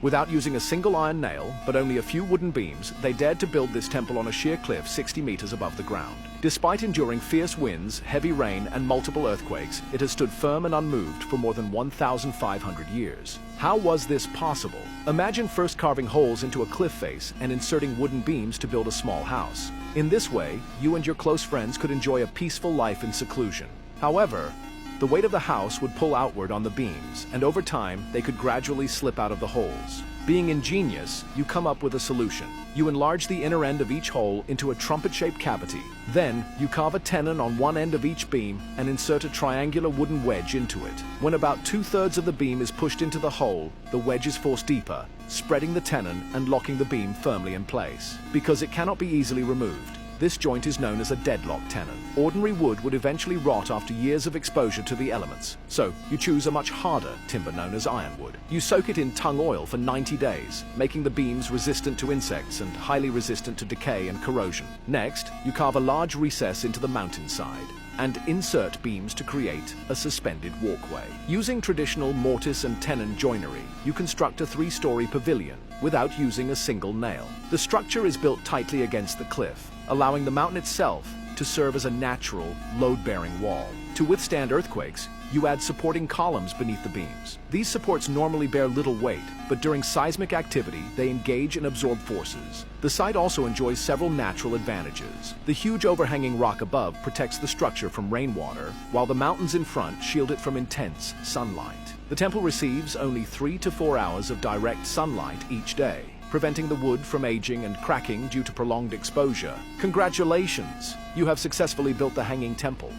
Without using a single iron nail, but only a few wooden beams, they dared to build this temple on a sheer cliff 60 meters above the ground. Despite enduring fierce winds, heavy rain, and multiple earthquakes, it has stood firm and unmoved for more than 1,500 years. How was this possible? Imagine first carving holes into a cliff face and inserting wooden beams to build a small house. In this way, you and your close friends could enjoy a peaceful life in seclusion. However, the weight of the house would pull outward on the beams, and over time, they could gradually slip out of the holes. Being ingenious, you come up with a solution. You enlarge the inner end of each hole into a trumpet-shaped cavity. Then, you carve a tenon on one end of each beam and insert a triangular wooden wedge into it. When about 2/3 of the beam is pushed into the hole, the wedge is forced deeper, spreading the tenon and locking the beam firmly in place. Because it cannot be easily removed, this joint is known as a deadlock tenon. Ordinary wood would eventually rot after years of exposure to the elements, so you choose a much harder timber known as ironwood. You soak it in tung oil for 90 days, making the beams resistant to insects and highly resistant to decay and corrosion. Next, you carve a large recess into the mountainside and insert beams to create a suspended walkway. Using traditional mortise and tenon joinery, you construct a 3-story pavilion without using a single nail. The structure is built tightly against the cliff, allowing the mountain itself to serve as a natural, load-bearing wall. To withstand earthquakes, you add supporting columns beneath the beams. These supports normally bear little weight, but during seismic activity, they engage and absorb forces. The site also enjoys several natural advantages. The huge overhanging rock above protects the structure from rainwater, while the mountains in front shield it from intense sunlight. The temple receives only 3 to 4 hours of direct sunlight each day, preventing the wood from aging and cracking due to prolonged exposure. Congratulations! You have successfully built the Hanging Temple.